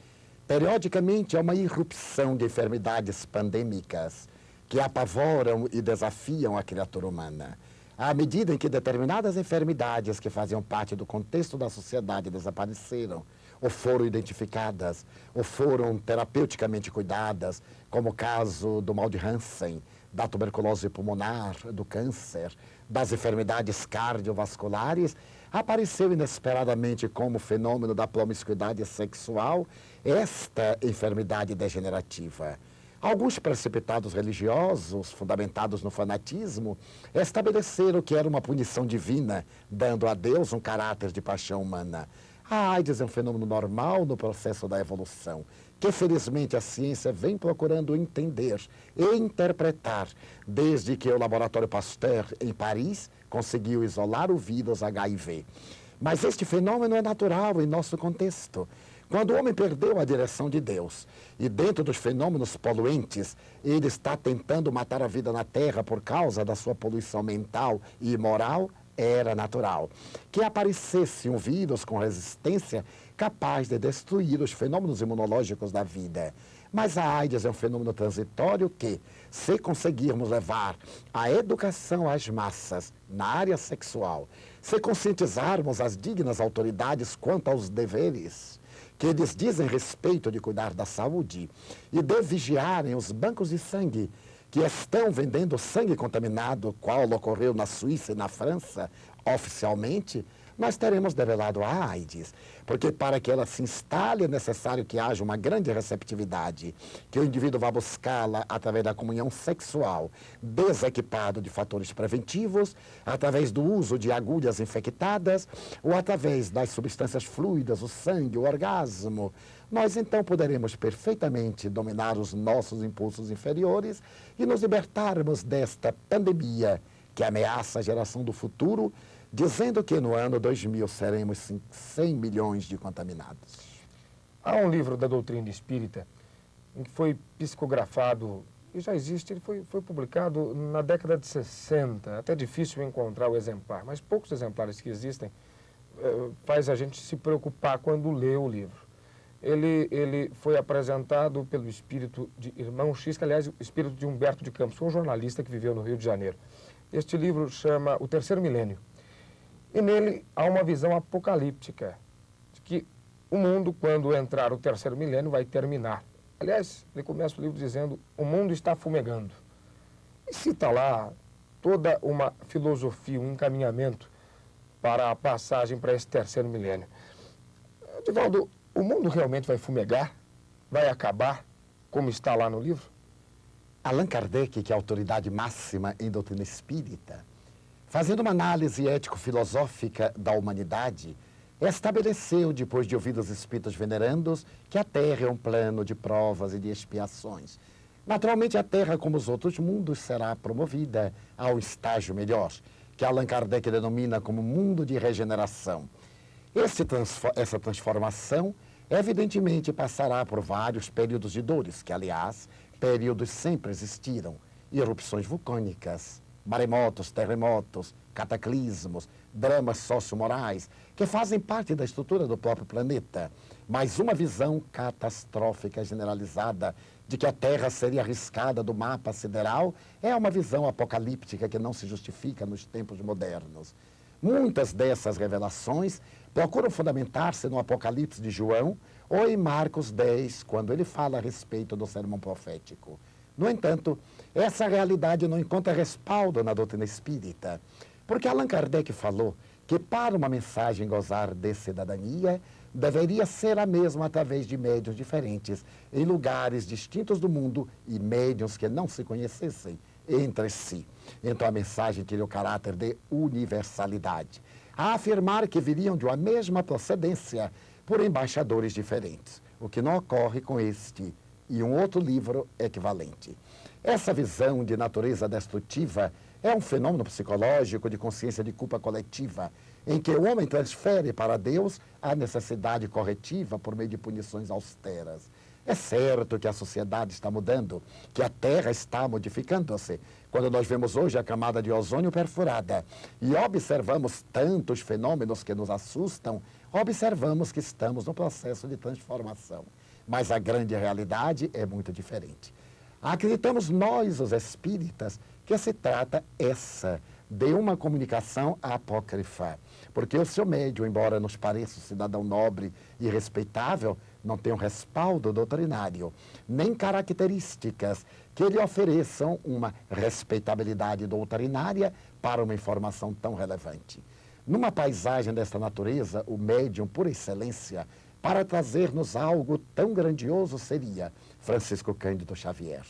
Periodicamente há uma irrupção de enfermidades pandêmicas que apavoram e desafiam a criatura humana. À medida em que determinadas enfermidades que faziam parte do contexto da sociedade desapareceram, ou foram identificadas, ou foram terapeuticamente cuidadas, como o caso do mal de Hansen, da tuberculose pulmonar, do câncer, das enfermidades cardiovasculares, apareceu inesperadamente como fenômeno da promiscuidade sexual esta enfermidade degenerativa. Alguns precipitados religiosos, fundamentados no fanatismo, estabeleceram que era uma punição divina, dando a Deus um caráter de paixão humana. A AIDS é um fenômeno normal no processo da evolução, que felizmente a ciência vem procurando entender e interpretar, desde que o Laboratório Pasteur, em Paris, conseguiu isolar o vírus HIV. Mas este fenômeno é natural em nosso contexto. Quando o homem perdeu a direção de Deus e dentro dos fenômenos poluentes, ele está tentando matar a vida na Terra por causa da sua poluição mental e moral, era natural que aparecesse um vírus com resistência capaz de destruir os fenômenos imunológicos da vida. Mas a AIDS é um fenômeno transitório que, se conseguirmos levar a educação às massas na área sexual, se conscientizarmos as dignas autoridades quanto aos deveres que eles dizem respeito de cuidar da saúde e de vigiarem os bancos de sangue que estão vendendo sangue contaminado, qual ocorreu na Suíça e na França, oficialmente, nós teremos develado a AIDS. Porque para que ela se instale é necessário que haja uma grande receptividade, que o indivíduo vá buscá-la através da comunhão sexual, desequipado de fatores preventivos, através do uso de agulhas infectadas, ou através das substâncias fluidas, o sangue, o orgasmo. Nós então poderemos perfeitamente dominar os nossos impulsos inferiores e nos libertarmos desta pandemia que ameaça a geração do futuro, dizendo que no ano 2000 seremos 100 milhões de contaminados. Há um livro da doutrina espírita em que foi psicografado, e já existe, ele foi publicado na década de 60, até difícil encontrar o exemplar, mas poucos exemplares que existem faz a gente se preocupar quando lê o livro. Ele foi apresentado pelo espírito de Irmão X, que aliás o espírito de Humberto de Campos, foi um jornalista que viveu no Rio de Janeiro. Este livro chama O Terceiro Milênio. E nele há uma visão apocalíptica de que o mundo, quando entrar o terceiro milênio, vai terminar. Aliás, ele começa o livro dizendo: o mundo está fumegando. E cita lá toda uma filosofia, um encaminhamento para a passagem para esse terceiro milênio. Divaldo, o mundo realmente vai fumegar? Vai acabar, como está lá no livro? Allan Kardec, que é a autoridade máxima em doutrina espírita, fazendo uma análise ético-filosófica da humanidade, estabeleceu, depois de ouvir os espíritos venerandos, que a Terra é um plano de provas e de expiações. Naturalmente, a Terra, como os outros mundos, será promovida ao estágio melhor, que Allan Kardec denomina como mundo de regeneração. Essa transformação, evidentemente, passará por vários períodos de dores, que, aliás, períodos sempre existiram. Erupções vulcânicas, maremotos, terremotos, cataclismos, dramas sociomorais, que fazem parte da estrutura do próprio planeta. Mas uma visão catastrófica generalizada de que a Terra seria arriscada do mapa sideral é uma visão apocalíptica que não se justifica nos tempos modernos. Muitas dessas revelações procuram fundamentar-se no Apocalipse de João ou em Marcos 10, quando ele fala a respeito do sermão profético. No entanto, essa realidade não encontra respaldo na doutrina espírita, porque Allan Kardec falou que para uma mensagem gozar de cidadania, deveria ser a mesma através de médiuns diferentes, em lugares distintos do mundo e médiuns que não se conhecessem entre si. Então a mensagem teria o caráter de universalidade, a afirmar que viriam de uma mesma procedência por embaixadores diferentes, o que não ocorre com este e um outro livro equivalente. Essa visão de natureza destrutiva é um fenômeno psicológico de consciência de culpa coletiva, em que o homem transfere para Deus a necessidade corretiva por meio de punições austeras. É certo que a sociedade está mudando, que a Terra está modificando-se. Quando nós vemos hoje a camada de ozônio perfurada e observamos tantos fenômenos que nos assustam, observamos que estamos no processo de transformação. Mas a grande realidade é muito diferente. Acreditamos nós, os espíritas, que se trata essa de uma comunicação apócrifa. Porque o seu médium, embora nos pareça um cidadão nobre e respeitável, não tem um respaldo doutrinário, nem características que lhe ofereçam uma respeitabilidade doutrinária para uma informação tão relevante. Numa paisagem desta natureza, o médium, por excelência, para trazer-nos algo tão grandioso seria Francisco Cândido Xavier.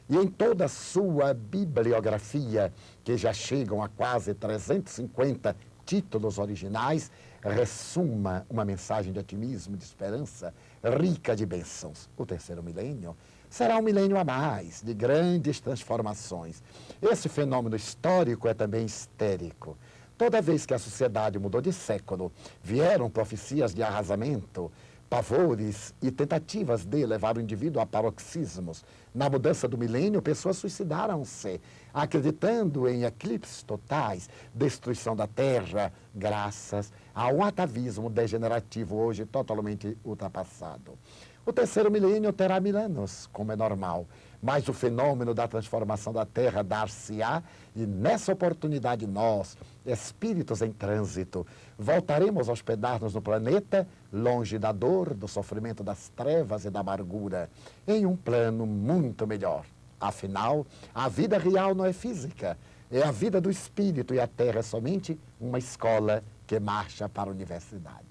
E em toda a sua bibliografia, que já chegam a quase 350 títulos originais, ressuma uma mensagem de otimismo, de esperança, rica de bênçãos. O terceiro milênio será um milênio a mais, de grandes transformações. Esse fenômeno histórico é também histérico. Toda vez que a sociedade mudou de século, vieram profecias de arrasamento, pavores e tentativas de levar o indivíduo a paroxismos. Na mudança do milênio, pessoas suicidaram-se, acreditando em eclipses totais, destruição da Terra, graças a um atavismo degenerativo hoje totalmente ultrapassado. O terceiro milênio terá 1000 anos, como é normal, mas o fenômeno da transformação da Terra dar-se-á e nessa oportunidade nós, espíritos em trânsito, voltaremos a hospedar-nos no planeta, longe da dor, do sofrimento, das trevas e da amargura, em um plano muito melhor. Afinal, a vida real não é física, é a vida do espírito e a Terra é somente uma escola que marcha para a universidade.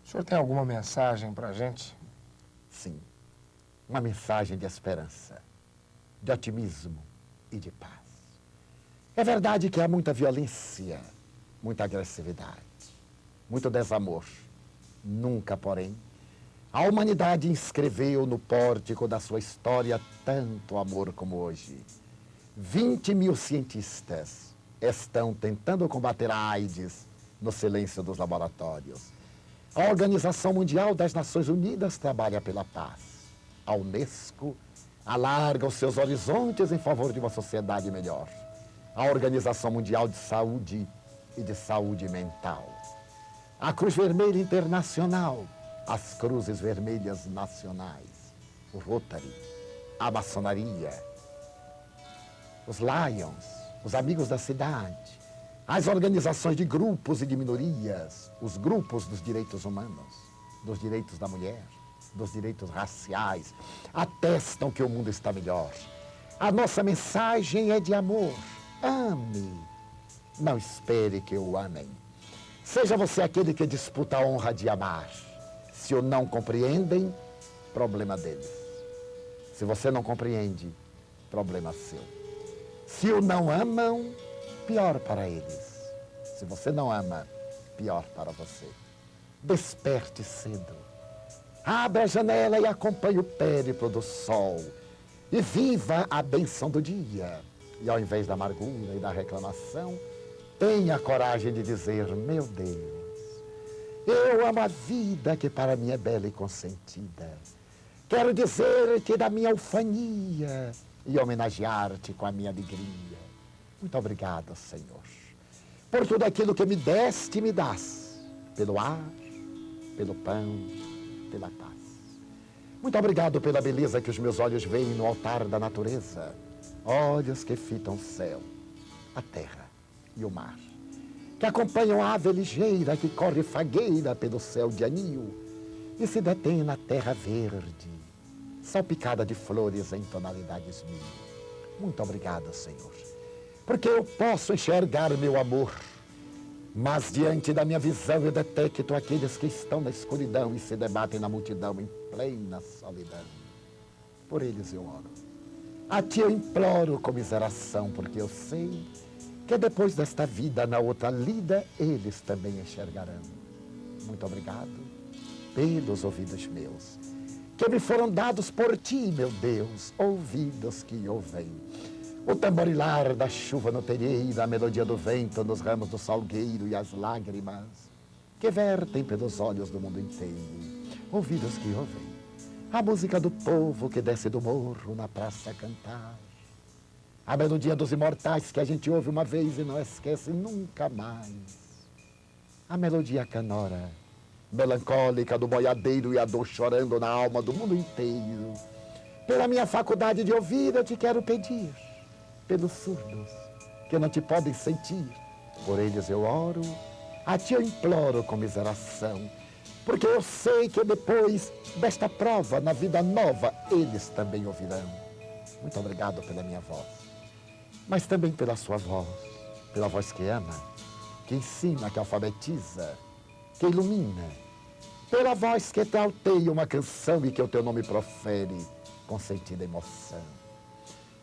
O senhor tem alguma mensagem para a gente? Sim, uma mensagem de esperança, de otimismo e de paz. É verdade que há muita violência, muita agressividade, muito desamor. Nunca, porém, a humanidade inscreveu no pórtico da sua história tanto amor como hoje. 20.000 cientistas estão tentando combater a AIDS no silêncio dos laboratórios. A Organização Mundial das Nações Unidas trabalha pela paz. A Unesco alarga os seus horizontes em favor de uma sociedade melhor. A Organização Mundial de Saúde e de Saúde Mental. A Cruz Vermelha Internacional, as Cruzes Vermelhas Nacionais, o Rotary, a maçonaria, os Lions, os Amigos da Cidade, as organizações de grupos e de minorias, os grupos dos direitos humanos, dos direitos da mulher, dos direitos raciais, atestam que o mundo está melhor. A nossa mensagem é de amor. Ame. Não espere que o amem. Seja você aquele que disputa a honra de amar. Se o não compreendem, problema deles. Se você não compreende, problema seu. Se o não amam, pior para eles. Se você não ama, pior para você. Desperte cedo. Abra a janela e acompanhe o périplo do sol. E viva a bênção do dia. E ao invés da amargura e da reclamação, tenha a coragem de dizer, meu Deus, eu amo a vida que para mim é bela e consentida. Quero dizer-te da minha ufania e homenagear-te com a minha alegria. Muito obrigado, Senhor, por tudo aquilo que me deste e me dás, pelo ar, pelo pão, pela paz. Muito obrigado pela beleza que os meus olhos veem no altar da natureza, olhos que fitam o céu, a terra e o mar, que acompanham a ave ligeira que corre fagueira pelo céu de anil e se detém na terra verde, salpicada de flores em tonalidades mil. Muito obrigado, Senhor, porque eu posso enxergar meu amor, mas diante da minha visão eu detecto aqueles que estão na escuridão e se debatem na multidão em plena solidão. Por eles eu oro. A ti eu imploro comiseração, porque eu sei que depois desta vida, na outra lida, eles também enxergarão. Muito obrigado pelos ouvidos meus, que me foram dados por ti, meu Deus, ouvidos que ouvem o tamborilar da chuva no terreiro, a melodia do vento nos ramos do salgueiro e as lágrimas que vertem pelos olhos do mundo inteiro, ouvidos que ouvem a música do povo que desce do morro na praça a cantar, a melodia dos imortais que a gente ouve uma vez e não esquece nunca mais, a melodia canora, melancólica do boiadeiro e a dor chorando na alma do mundo inteiro. Pela minha faculdade de ouvir eu te quero pedir, pelos surdos que não te podem sentir, Por eles eu oro, a ti eu imploro comiseração, porque eu sei que depois desta prova, na vida nova, eles também ouvirão. Muito obrigado pela minha voz, mas também pela sua voz, pela voz que ama, que ensina, que alfabetiza, que ilumina, pela voz que trauteia uma canção e que o teu nome profere com sentida emoção.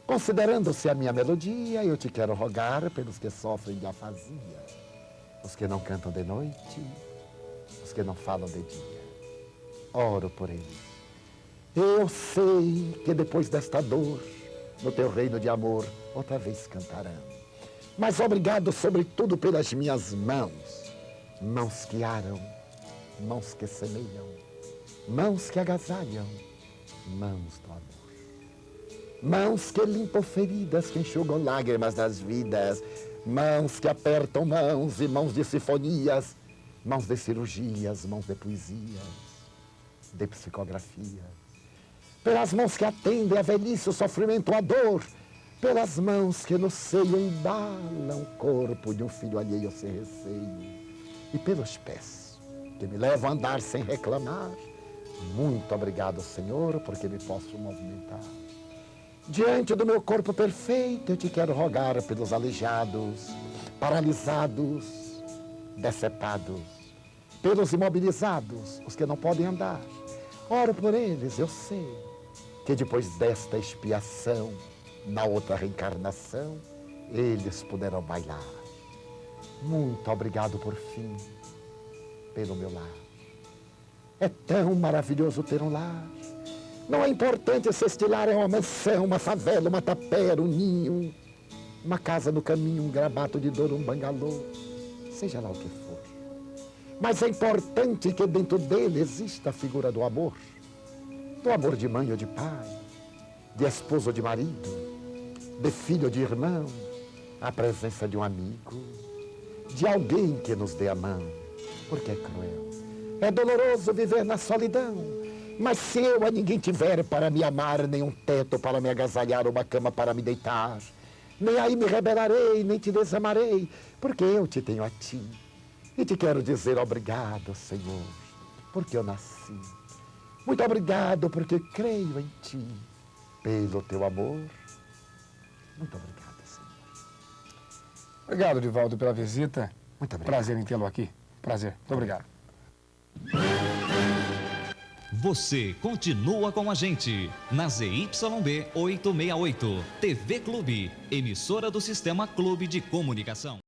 Considerando-se a minha melodia, eu te quero rogar pelos que sofrem de afasia, os que não cantam de noite, os que não falam de dia. Oro por eles. Eu sei que depois desta dor, no teu reino de amor, outra vez cantarão. Mas obrigado, sobretudo, pelas minhas mãos, mãos que aram, mãos que semeiam, mãos que agasalham, mãos do amor. Mãos que limpam feridas, que enxugam lágrimas das vidas, mãos que apertam mãos e mãos de sinfonias, mãos de cirurgias, mãos de poesias, de psicografia. Pelas mãos que atendem a velhice, o sofrimento, a dor, pelas mãos que no seio embalam o corpo de um filho alheio sem receio, e pelos pés que me levam a andar sem reclamar. Muito obrigado, Senhor, porque me posso movimentar. Diante do meu corpo perfeito, eu te quero rogar pelos aleijados, paralisados, decepados, pelos imobilizados, os que não podem andar. Oro por eles, eu sei que depois desta expiação, na outra reencarnação, eles poderão bailar. Muito obrigado por fim, pelo meu lar. É tão maravilhoso ter um lar. Não é importante se este lar é uma mansão, uma favela, uma tapera, um ninho, uma casa no caminho, um grabato de dor, um bangalô, seja lá o que for. Mas é importante que dentro dele exista a figura do amor de mãe ou de pai, de esposo ou de marido, de filho ou de irmão, a presença de um amigo, de alguém que nos dê a mão, porque é cruel. É doloroso viver na solidão. Mas se eu a ninguém tiver para me amar, nem um teto para me agasalhar, uma cama para me deitar, nem aí me rebelarei, nem te desamarei, porque eu te tenho a ti. E te quero dizer obrigado, Senhor, porque eu nasci. Muito obrigado, porque creio em ti, pelo teu amor. Muito obrigado, Senhor. Obrigado, Divaldo, pela visita. Muito obrigado. Prazer em tê-lo aqui. Prazer. Muito obrigado. Você continua com a gente na ZYB 868, TV Clube, emissora do Sistema Clube de Comunicação.